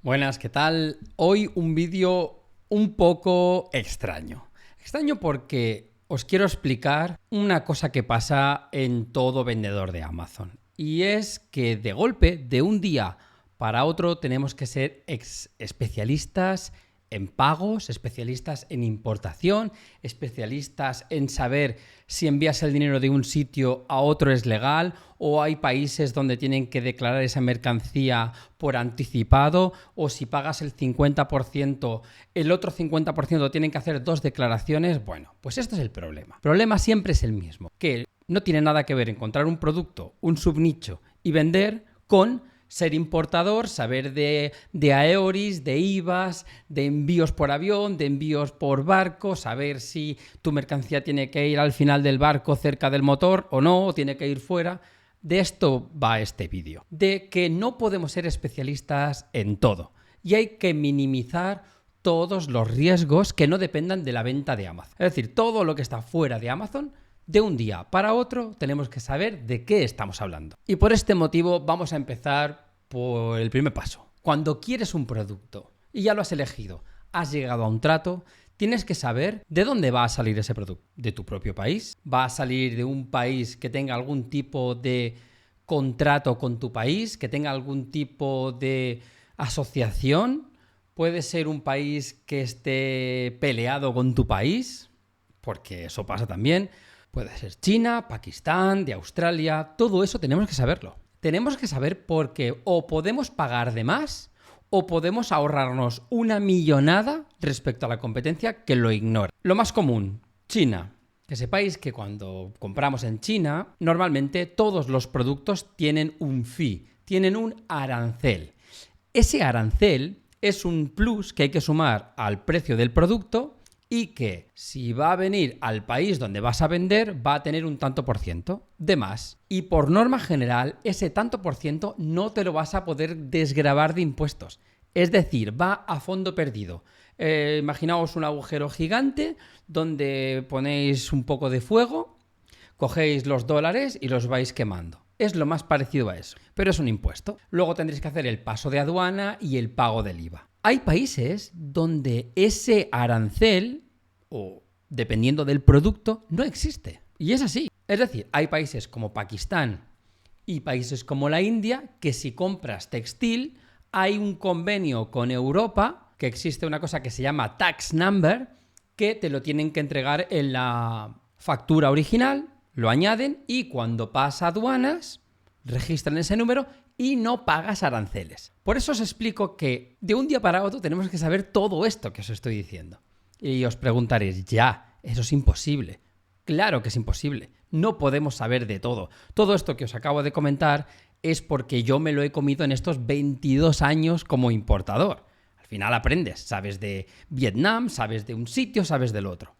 Buenas, ¿qué tal? Hoy un vídeo un poco extraño. Extraño porque os quiero explicar una cosa que pasa en todo vendedor de Amazon. Y es que de golpe, de un día para otro, tenemos que ser especialistas en pagos, especialistas en importación, especialistas en saber si envías el dinero de un sitio a otro es legal, o hay países donde tienen que declarar esa mercancía por anticipado, o si pagas el 50%, el otro 50% tienen que hacer dos declaraciones. Bueno, pues esto es el problema. El problema siempre es el mismo, que no tiene nada que ver encontrar un producto, un subnicho y vender con ser importador, saber de AEORIS, de IVAs, de envíos por avión, de envíos por barco, saber si tu mercancía tiene que ir al final del barco cerca del motor o no, o tiene que ir fuera. De esto va este vídeo, de que no podemos ser especialistas en todo y hay que minimizar todos los riesgos que no dependan de la venta de Amazon. Es decir, todo lo que está fuera de Amazon, de un día para otro tenemos que saber de qué estamos hablando. Y por este motivo vamos a empezar por el primer paso. Cuando quieres un producto y ya lo has elegido, has llegado a un trato, tienes que saber de dónde va a salir ese producto. ¿De tu propio país? ¿Va a salir de un país que tenga algún tipo de contrato con tu país? ¿Que tenga algún tipo de asociación? ¿Puede ser un país que esté peleado con tu país? Porque eso pasa también. Puede ser China, Pakistán, de Australia, todo eso tenemos que saberlo. Tenemos que saber porque o podemos pagar de más o podemos ahorrarnos una millonada respecto a la competencia que lo ignora. Lo más común, China. Que sepáis que cuando compramos en China, normalmente todos los productos tienen un fee, tienen un arancel. Ese arancel es un plus que hay que sumar al precio del producto y que si va a venir al país donde vas a vender va a tener un tanto por ciento de más. Y por norma general, ese tanto por ciento no te lo vas a poder desgravar de impuestos. Es decir, va a fondo perdido. Imaginaos un agujero gigante donde ponéis un poco de fuego, cogéis los dólares y los vais quemando. Es lo más parecido a eso, pero es un impuesto. Luego tendréis que hacer el paso de aduana y el pago del IVA. Hay países donde ese arancel, o dependiendo del producto, no existe. Y es así. Es decir, hay países como Pakistán y países como la India que si compras textil, hay un convenio con Europa, que existe una cosa que se llama tax number, que te lo tienen que entregar en la factura original, lo añaden y cuando pasa aduanas, registran ese número y no pagas aranceles. Por eso os explico que de un día para otro tenemos que saber todo esto que os estoy diciendo. Y os preguntaréis, eso es imposible. Claro que es imposible. No podemos saber de todo. Todo esto que os acabo de comentar es porque yo me lo he comido en estos 22 años como importador. Al final aprendes, sabes de Vietnam, sabes de un sitio, sabes del otro.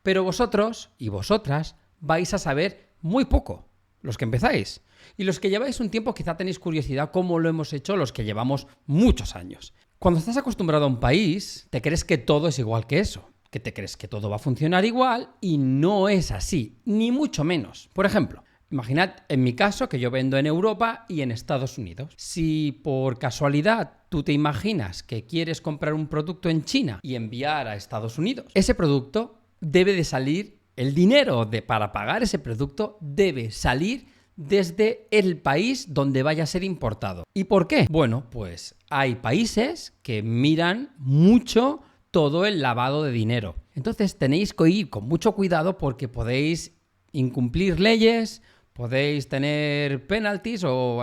Pero vosotros y vosotras vais a saber muy poco, los que empezáis. Y los que lleváis un tiempo quizá tenéis curiosidad cómo lo hemos hecho los que llevamos muchos años. Cuando estás acostumbrado a un país, te crees que todo es igual que eso, que te crees que todo va a funcionar igual y no es así, ni mucho menos. Por ejemplo, imaginad en mi caso que yo vendo en Europa y en Estados Unidos. Si por casualidad tú te imaginas que quieres comprar un producto en China y enviar a Estados Unidos, ese producto debe de salir, el dinero para pagar ese producto debe salir desde el país donde vaya a ser importado. ¿Y por qué? Bueno, pues hay países que miran mucho todo el lavado de dinero. Entonces tenéis que ir con mucho cuidado porque podéis incumplir leyes, podéis tener penalties o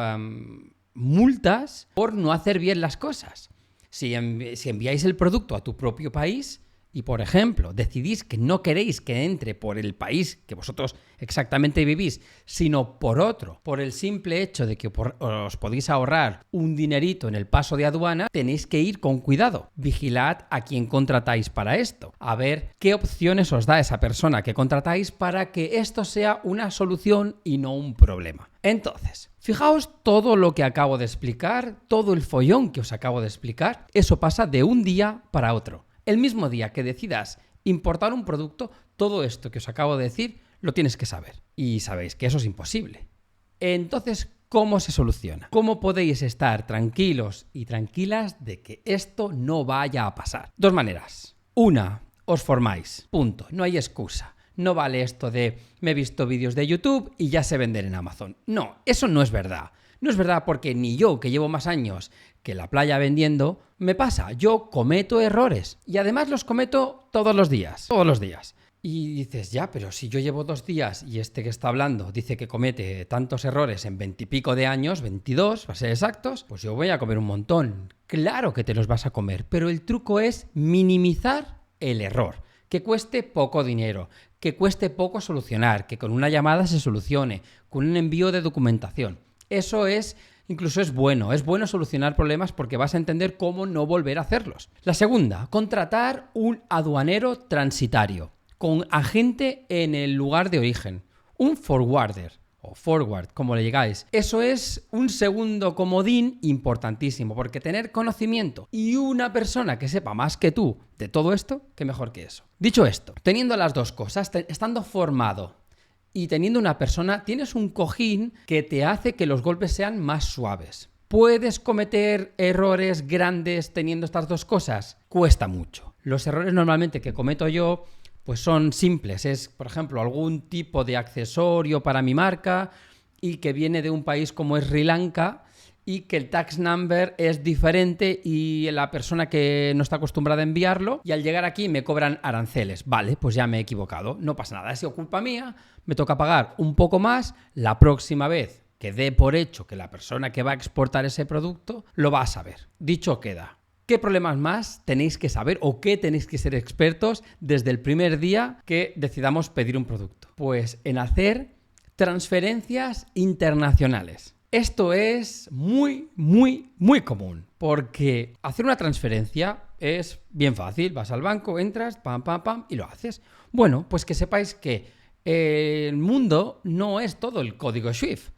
multas por no hacer bien las cosas. Si enviáis el producto a tu propio país y, por ejemplo, decidís que no queréis que entre por el país que vosotros exactamente vivís, sino por otro, por el simple hecho de que os podéis ahorrar un dinerito en el paso de aduana, tenéis que ir con cuidado. Vigilad a quién contratáis para esto. A ver qué opciones os da esa persona que contratáis para que esto sea una solución y no un problema. Entonces, fijaos todo lo que acabo de explicar, todo el follón que os acabo de explicar, eso pasa de un día para otro. El mismo día que decidas importar un producto, todo esto que os acabo de decir lo tienes que saber. Y sabéis que eso es imposible. Entonces, ¿Cómo se soluciona? ¿Cómo podéis estar tranquilos y tranquilas de que esto no vaya a pasar? Dos maneras. Una, os formáis. Punto. No hay excusa. No vale esto de me he visto vídeos de YouTube y ya sé vender en Amazon. No, eso no es verdad. No es verdad porque ni yo, que llevo más años que la playa vendiendo, me pasa. Yo cometo errores y además los cometo todos los días. Todos los días. Y dices, ya, pero si yo llevo 2 días y este que está hablando dice que comete tantos errores en 20 y pico de años, 22, para ser exactos, pues yo voy a comer un montón. Claro que te los vas a comer, pero el truco es minimizar el error. Que cueste poco dinero, que cueste poco solucionar, que con una llamada se solucione, con un envío de documentación. Eso es... Incluso es bueno solucionar problemas porque vas a entender cómo no volver a hacerlos. La segunda, contratar un aduanero transitario con agente en el lugar de origen, un forwarder o forward, como le digáis. Eso es un segundo comodín importantísimo, porque tener conocimiento y una persona que sepa más que tú de todo esto, qué mejor que eso. Dicho esto, teniendo las dos cosas, estando formado y teniendo una persona, tienes un cojín que te hace que los golpes sean más suaves. ¿Puedes cometer errores grandes teniendo estas dos cosas? Cuesta mucho. Los errores normalmente que cometo yo pues son simples. Es, por ejemplo, algún tipo de accesorio para mi marca y que viene de un país como es Sri Lanka y que el tax number es diferente y la persona que no está acostumbrada a enviarlo y al llegar aquí me cobran aranceles. Vale, pues ya me he equivocado. No pasa nada, ha sido culpa mía. Me toca pagar un poco más la próxima vez que dé por hecho que la persona que va a exportar ese producto lo va a saber. Dicho queda. ¿Qué problemas más tenéis que saber o qué tenéis que ser expertos desde el primer día que decidamos pedir un producto? Pues en hacer transferencias internacionales. Esto es muy común porque hacer una transferencia es bien fácil. Vas al banco, entras, pam, pam, pam y lo haces. Bueno, pues que sepáis que el mundo no es todo el código SWIFT.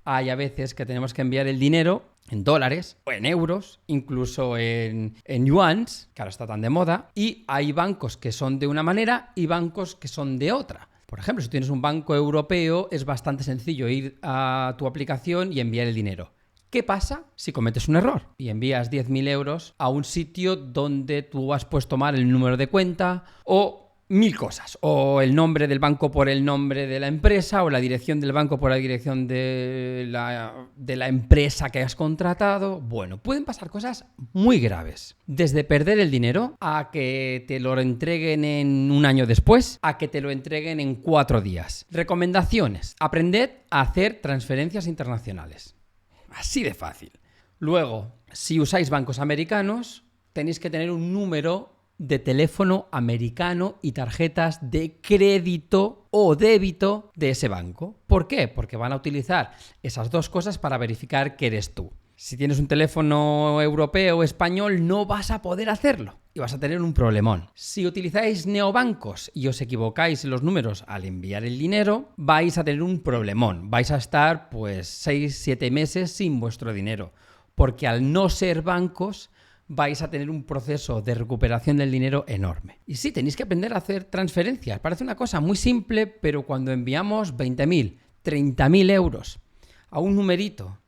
Hay a veces que tenemos que enviar el dinero en dólares o en euros, incluso en yuans, que ahora está tan de moda, y hay bancos que son de una manera y bancos que son de otra. Por ejemplo, si tienes un banco europeo, es bastante sencillo ir a tu aplicación y enviar el dinero. ¿Qué pasa si cometes un error y envías 10.000 euros a un sitio donde tú has puesto mal el número de cuenta o 1000 cosas, o el nombre del banco por el nombre de la empresa, o la dirección del banco por la dirección de la empresa que has contratado? Bueno, pueden pasar cosas muy graves. Desde perder el dinero a que te lo entreguen en un año después, a que te lo entreguen en 4 días. Recomendaciones. Aprended a hacer transferencias internacionales. Así de fácil. Luego, si usáis bancos americanos, tenéis que tener un número de teléfono americano y tarjetas de crédito o débito de ese banco. ¿Por qué? Porque van a utilizar esas dos cosas para verificar que eres tú. Si tienes un teléfono europeo o español, no vas a poder hacerlo y vas a tener un problemón. Si utilizáis neobancos y os equivocáis en los números al enviar el dinero, vais a tener un problemón. Vais a estar pues 6-7 meses sin vuestro dinero, porque al no ser bancos vais a tener un proceso de recuperación del dinero enorme. Y sí, tenéis que aprender a hacer transferencias. Parece una cosa muy simple, pero cuando enviamos 20.000, 30.000 euros a un numerito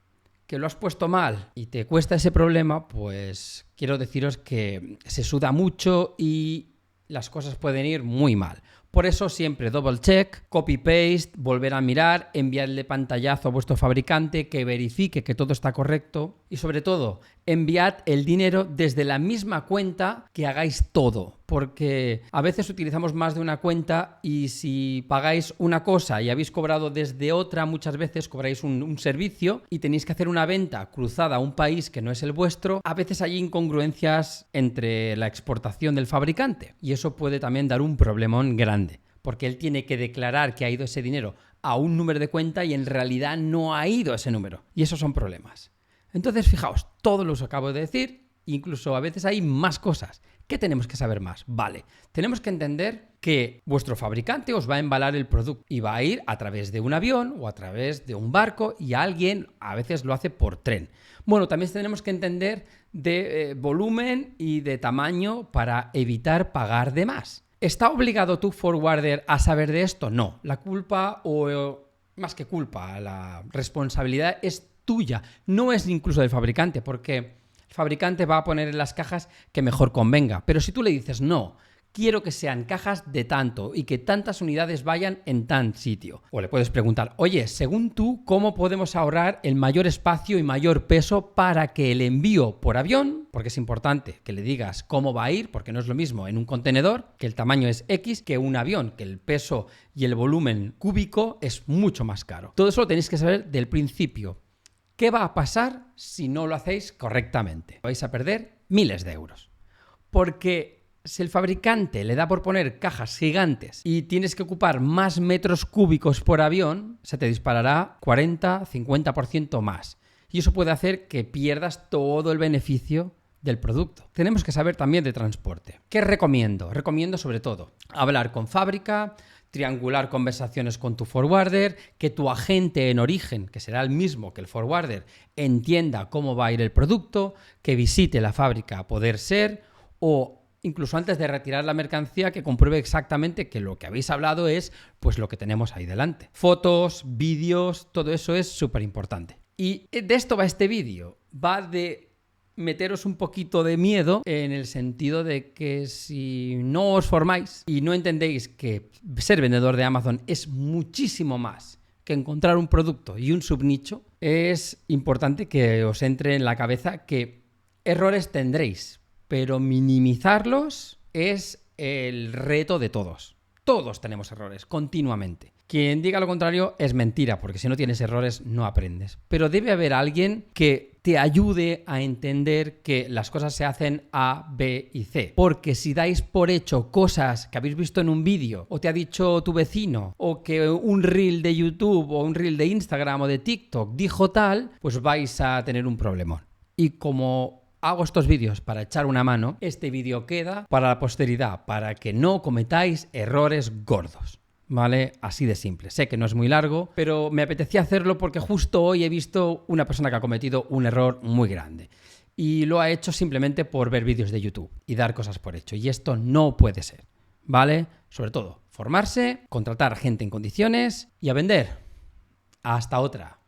que lo has puesto mal y te cuesta ese problema, pues quiero deciros que se suda mucho y las cosas pueden ir muy mal. Por eso siempre double check, copy paste, volver a mirar, enviarle pantallazo a vuestro fabricante que verifique que todo está correcto y sobre todo enviad el dinero desde la misma cuenta que hagáis todo, porque a veces utilizamos más de una cuenta y si pagáis una cosa y habéis cobrado desde otra, muchas veces cobráis un servicio y tenéis que hacer una venta cruzada a un país que no es el vuestro. A veces hay incongruencias entre la exportación del fabricante y eso puede también dar un problemón grande, porque él tiene que declarar que ha ido ese dinero a un número de cuenta y en realidad no ha ido ese número. Y esos son problemas. Entonces, fijaos, todo lo que os acabo de decir, incluso a veces hay más cosas. ¿Qué tenemos que saber más? Vale, tenemos que entender que vuestro fabricante os va a embalar el producto y va a ir a través de un avión o a través de un barco y alguien a veces lo hace por tren. Bueno, también tenemos que entender de volumen y de tamaño para evitar pagar de más. ¿Está obligado tu forwarder a saber de esto? No. La culpa o más que culpa, la responsabilidad es tuya, no es incluso del fabricante, porque el fabricante va a poner en las cajas que mejor convenga. Pero si tú le dices, no, quiero que sean cajas de tanto y que tantas unidades vayan en tan sitio. O le puedes preguntar, oye, según tú, ¿cómo podemos ahorrar el mayor espacio y mayor peso para que el envío por avión, porque es importante que le digas cómo va a ir, porque no es lo mismo en un contenedor, que el tamaño es X, que un avión, que el peso y el volumen cúbico es mucho más caro? Todo eso lo tenéis que saber del principio. ¿Qué va a pasar si no lo hacéis correctamente? Vais a perder miles de euros. Porque si el fabricante le da por poner cajas gigantes y tienes que ocupar más metros cúbicos por avión, se te disparará 40-50% más. Y eso puede hacer que pierdas todo el beneficio del producto. Tenemos que saber también de transporte. ¿Qué recomiendo? Recomiendo sobre todo hablar con fábrica, triangular conversaciones con tu forwarder, que tu agente en origen, que será el mismo que el forwarder, entienda cómo va a ir el producto, que visite la fábrica a poder ser, o incluso antes de retirar la mercancía, que compruebe exactamente que lo que habéis hablado es pues lo que tenemos ahí delante. Fotos, vídeos, todo eso es súper importante. Y de esto va este vídeo. Va de meteros un poquito de miedo en el sentido de que si no os formáis y no entendéis que ser vendedor de Amazon es muchísimo más que encontrar un producto y un subnicho, es importante que os entre en la cabeza que errores tendréis, pero minimizarlos es el reto de todos. Todos tenemos errores, continuamente. Quien diga lo contrario es mentira, porque si no tienes errores no aprendes. Pero debe haber alguien que te ayude a entender que las cosas se hacen A, B y C. Porque si dais por hecho cosas que habéis visto en un vídeo, o te ha dicho tu vecino, o que un reel de YouTube, o un reel de Instagram o de TikTok dijo tal, pues vais a tener un problemón. Y como hago estos vídeos para echar una mano, este vídeo queda para la posteridad, para que no cometáis errores gordos, ¿vale? Así de simple. Sé que no es muy largo, pero me apetecía hacerlo porque justo hoy he visto una persona que ha cometido un error muy grande. Y lo ha hecho simplemente por ver vídeos de YouTube y dar cosas por hecho. Y esto no puede ser, ¿vale? Sobre todo, formarse, contratar gente en condiciones y a vender. Hasta otra.